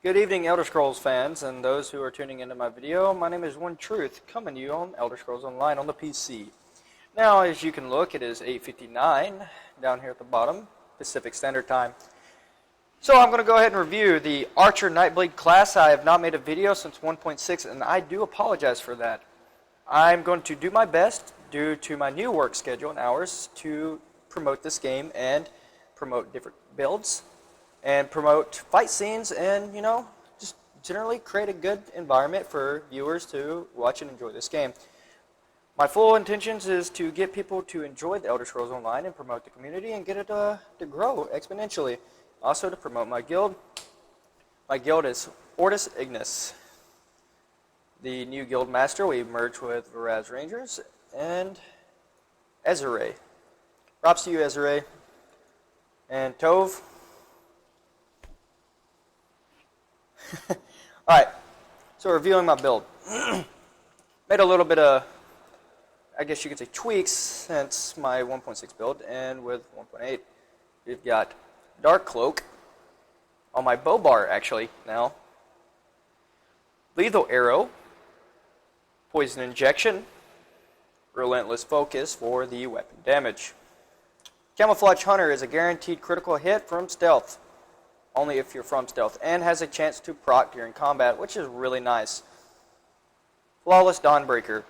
Good evening, Elder Scrolls fans, and those who are tuning into my video. My name is One Truth, coming to you on Elder Scrolls Online on the PC. Now, as you can look, it is 8:59 down here at the bottom, Pacific Standard Time. So I'm going to go ahead and review the Archer Nightblade class. I have not made a video since 1.6, and I do apologize for that. I'm going to do my best, due to my new work schedule and hours, to promote this game and promote different builds and promote fight scenes and, just generally create a good environment for viewers to watch and enjoy this game. My full intentions is to get people to enjoy the Elder Scrolls Online and promote the community and get it to grow exponentially. Also to promote my guild. My guild is Ortus Ignis. The new guild master, we merged with Varaz Rangers and Ezere. Props to you, Ezere. And Tove. Alright, so reviewing my build. Made a little bit of, I guess you could say, tweaks since my 1.6 build, and with 1.8 we've got Dark Cloak on my bow bar actually now. Lethal Arrow, Poison Injection, Relentless Focus for the weapon damage. Camouflage Hunter is a guaranteed critical hit from stealth, only if you're from stealth, and has a chance to proc during combat, which is really nice. Flawless Dawnbreaker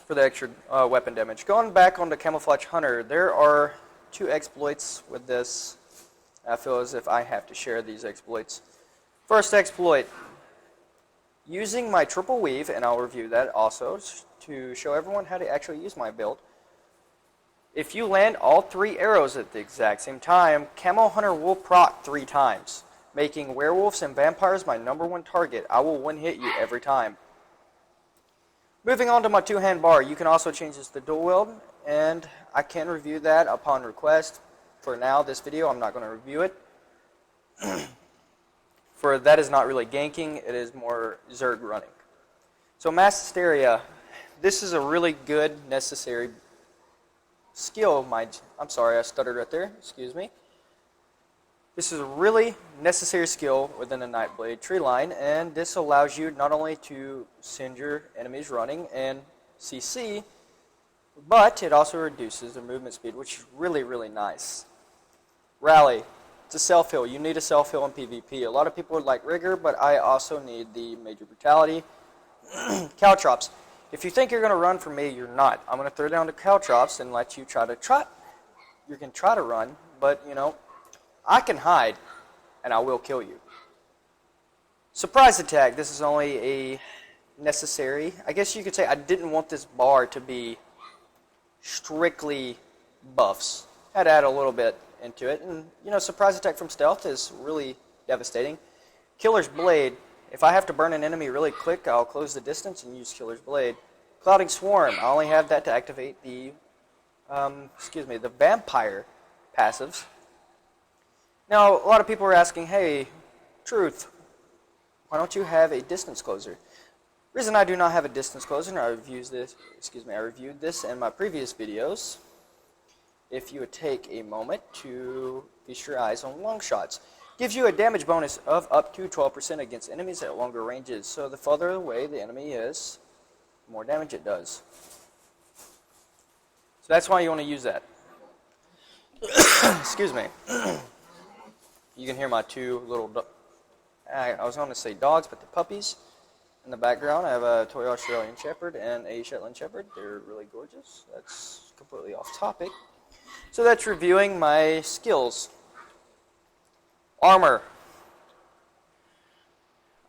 for the extra weapon damage. Going back on the Camouflage Hunter, there are two exploits with this. I feel as if I have to share these exploits. First exploit, using my triple weave, and I'll review that also to show everyone how to actually use my build. If you land all 3 arrows at the exact same time, Camo Hunter will proc 3 times, making werewolves and vampires my #1 target. I will one-hit you every time. Moving on to my 2-hand bar, you can also change this to dual wield, and I can review that upon request. For now, this video, I'm not going to review it. For that is not really ganking, it is more Zerg running. So Mass Hysteria, this is a really good, necessary skill. I'm sorry, I stuttered right there, excuse me. This is a really necessary skill within the Nightblade tree line, and this allows you not only to send your enemies running and CC, but it also reduces their movement speed, which is really, really nice. Rally. It's a self-heal. You need a self-heal in PvP. A lot of people would like Rigor, but I also need the Major Brutality. Caltrops. If you think you're going to run from me, you're not. I'm going to throw down the Caltrops and let you try to trot. You can try to run, but, I can hide, and I will kill you. Surprise attack. This is only a necessary. I guess you could say I didn't want this bar to be strictly buffs. I had to add a little bit into it. And, surprise attack from stealth is really devastating. Killer's Blade. If I have to burn an enemy really quick, I'll close the distance and use Killer's Blade. Clouding Swarm. I only have that to activate the, the vampire passives. Now, a lot of people are asking, hey, Truth, why don't you have a distance closer? The reason I do not have a distance closer, and I reviewed this in my previous videos. If you would take a moment to feast your eyes on long shots. Gives you a damage bonus of up to 12% against enemies at longer ranges. So the further away the enemy is, the more damage it does. So that's why you want to use that. Excuse me. You can hear my 2 little, I was going to say dogs, but the puppies in the background. I have a toy Australian Shepherd and a Shetland Shepherd. They're really gorgeous. That's completely off topic. So that's reviewing my skills. Armor.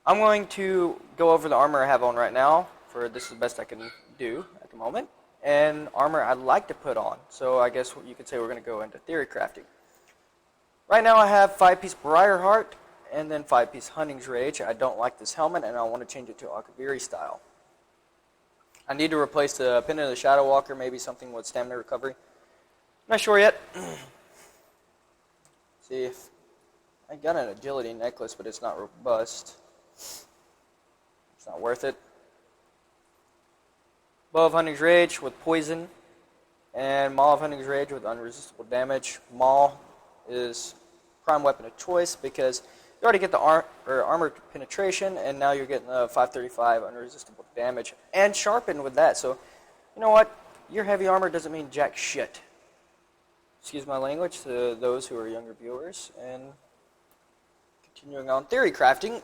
I'm going to go over the armor I have on right now, for this is the best I can do at the moment, and armor I'd like to put on. So I guess you could say we're going to go into theory crafting. Right now I have 5-piece Briarheart and then 5-piece Hunting's Rage. I don't like this helmet, and I want to change it to Akaviri style. I need to replace the Pendant of the Shadow Walker, maybe something with stamina recovery. Not sure yet. See if I got an agility necklace, but it's not robust. It's not worth it. Bow of Hunting's Rage with poison, and Maul of Hunting's Rage with unresistible damage. Maul is prime weapon of choice because you already get the armor penetration, and now you're getting the 535 unresistible damage, and sharpened with that. So, you know what? Your heavy armor doesn't mean jack shit. Excuse my language to those who are younger viewers. And continuing on theory crafting,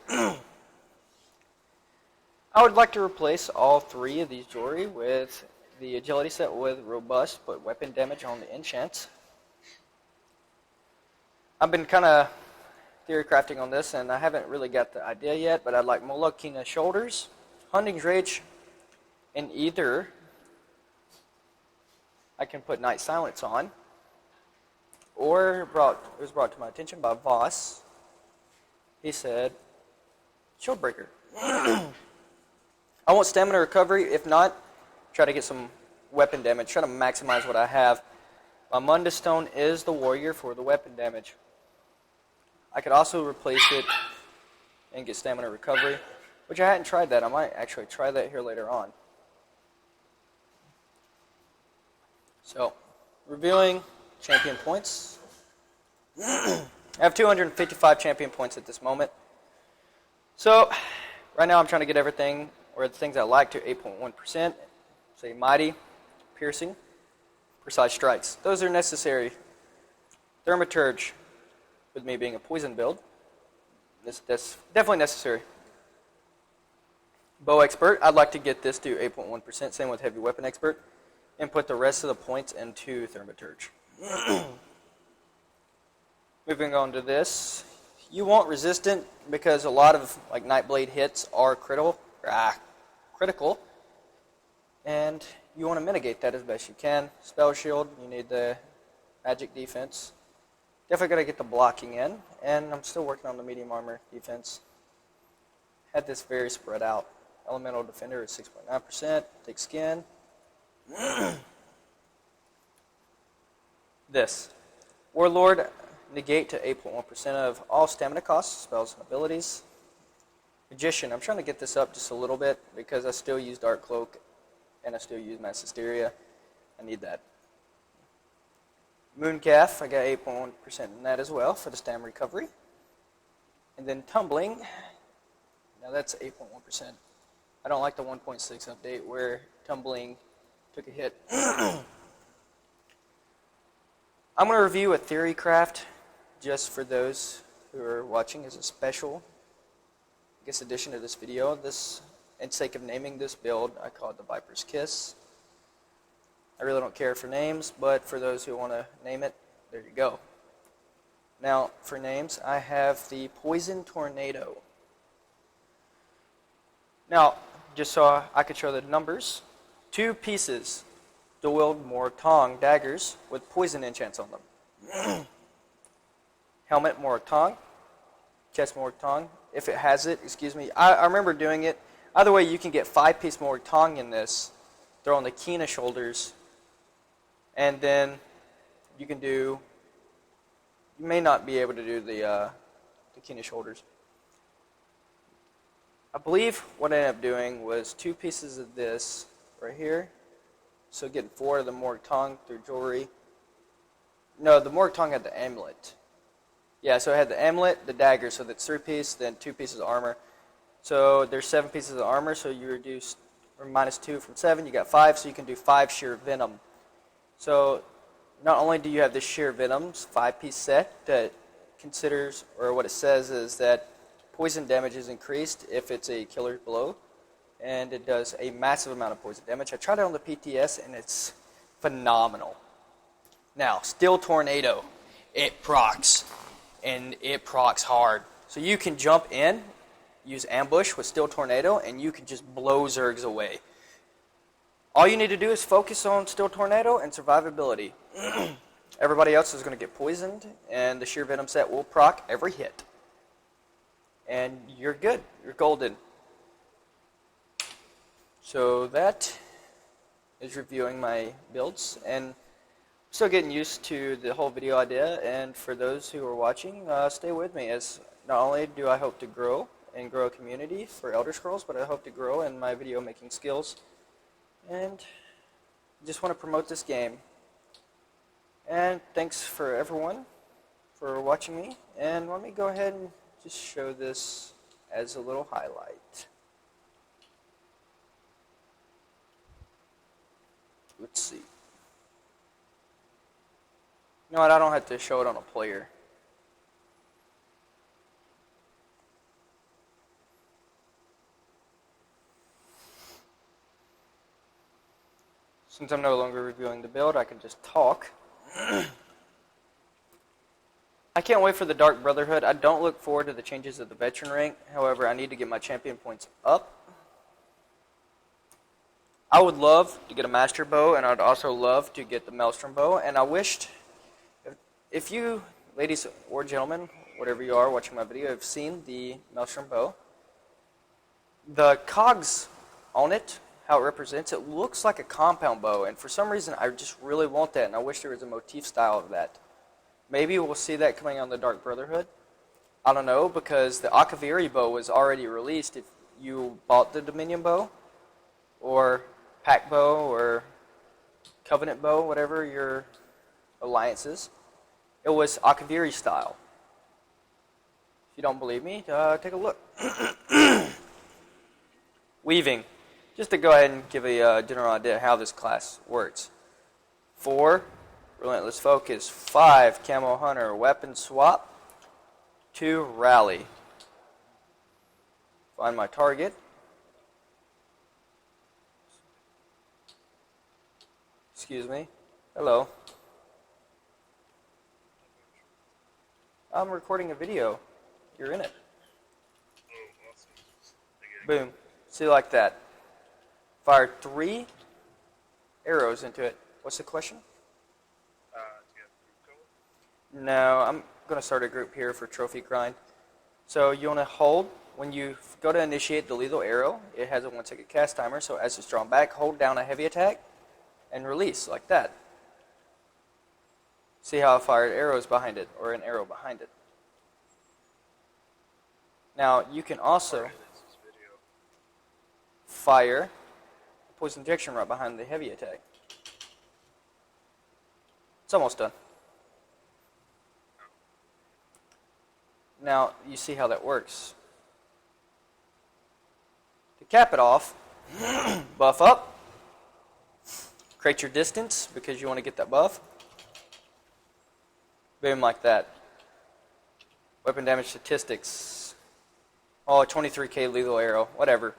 I would like to replace all 3 of these jewelry with the agility set with robust but weapon damage on the enchants. I've been kind of theory crafting on this, and I haven't really got the idea yet, but I'd like Molokina shoulders, Hunting's Rage, and either I can put Night Silence on, or it was brought to my attention by Voss. He said, Shieldbreaker. I want stamina recovery. If not, try to get some weapon damage. Try to maximize what I have. My Mundus Stone is the warrior for the weapon damage. I could also replace it and get stamina recovery, which I hadn't tried that. I might actually try that here later on. So, reviewing champion points. I have 255 champion points at this moment. So, right now I'm trying to get everything, or the things I like, to 8.1%. Say Mighty, Piercing, Precise Strikes. Those are necessary. Thaumaturge, with me being a poison build, that's definitely necessary. Bow Expert, I'd like to get this to 8.1%, same with Heavy Weapon Expert, and put the rest of the points into Thaumaturge. Moving on to this, you want Resistant because a lot of like Nightblade hits are critical, and you want to mitigate that as best you can. Spell Shield, you need the magic defense. Definitely got to get the blocking in, and I'm still working on the medium armor defense. Had this very spread out. Elemental Defender is 6.9%, thick skin. This. Warlord, negate to 8.1% of all stamina costs, spells, and abilities. Magician, I'm trying to get this up just a little bit because I still use Dark Cloak and I still use Mass Hysteria. I need that. Mooncalf, I got 8.1% in that as well for the stam recovery. And then Tumbling, now that's 8.1%. I don't like the 1.6 update where Tumbling took a hit. I'm going to review a theory craft just for those who are watching as a special, I guess, addition to this video. This, in sake of naming this build, I call it the Viper's Kiss. I really don't care for names, but for those who want to name it, there you go. Now, for names, I have the Poison Tornado. Now, just so I could show the numbers, 2 pieces dual-wield Mortong daggers with poison enchants on them. Helmet Mortong, chest Mortong, if it has it, excuse me. I remember doing it. Either way, you can get 5-piece Mortong in this, throw on the Kina shoulders, and then you can do, you may not be able to do the Kina shoulders. I believe what I ended up doing was 2 pieces of this right here. So getting 4 of the Mortong through jewelry. No, the Mortong had the amulet. Yeah, so it had the amulet, the dagger, so that's 3 pieces, then 2 pieces of armor. So there's 7 pieces of armor, so you reduce or -2 from 7, you got 5, so you can do 5 sheer venom. So not only do you have this sheer venom's 5-piece set that considers, or what it says is that poison damage is increased if it's a killer blow, and it does a massive amount of poison damage. I tried it on the PTS, and it's phenomenal. Now, Steel Tornado, it procs, and it procs hard. So you can jump in, use ambush with Steel Tornado, and you can just blow Zergs away. All you need to do is focus on Steel Tornado and survivability. Everybody else is going to get poisoned, and the sheer venom set will proc every hit. And you're good. You're golden. So that is reviewing my builds, and I'm still getting used to the whole video idea. And for those who are watching, stay with me, as not only do I hope to grow and grow a community for Elder Scrolls, but I hope to grow in my video making skills, and just want to promote this game. And thanks for everyone for watching me, and let me go ahead and just show this as a little highlight. Let's see. You know what, I don't have to show it on a player. Since I'm no longer reviewing the build, I can just talk. I can't wait for the Dark Brotherhood. I don't look forward to the changes of the veteran rank. However, I need to get my champion points up. I would love to get a master bow, and I'd also love to get the Maelstrom bow. And I wished, if you, ladies or gentlemen, whatever you are watching my video, have seen the Maelstrom bow, the cogs on it, how it represents, it looks like a compound bow. And for some reason, I just really want that, and I wish there was a motif style of that. Maybe we'll see that coming on the Dark Brotherhood. I don't know, because the Akaviri bow was already released if you bought the Dominion bow, or Pack bow, or Covenant bow, whatever your alliance is. It was Akaviri style. If you don't believe me, take a look. Weaving. Just to go ahead and give a general idea how this class works. 4, Relentless Focus. 5, Camo Hunter. Weapon Swap. 2, Rally. Find my target. Excuse me. Hello. I'm recording a video. You're in it. Boom. See, like that. Fire 3 arrows into it. What's the question? No, I'm going to start a group here for trophy grind. So you want to hold, when you go to initiate the lethal arrow, it has a 1-second cast timer, so as it's drawn back, hold down a heavy attack and release, like that. See how I fired arrows behind it, or an arrow behind it. Now, you can also fire a poison injection right behind the heavy attack. It's almost done. Now, you see how that works. To cap it off, buff up, create your distance because you want to get that buff. Boom, like that. Weapon damage statistics. Oh, 23k lethal arrow, whatever.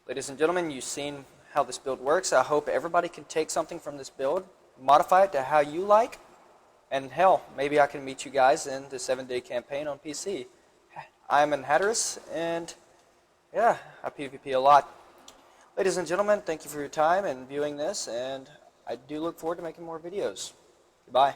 Ladies and gentlemen, you've seen how this build works. I hope everybody can take something from this build, modify it to how you like, and hell, maybe I can meet you guys in the 7-day campaign on PC. I'm in Hatteras, and yeah, I PvP a lot. Ladies and gentlemen, thank you for your time and viewing this, and I do look forward to making more videos. Goodbye.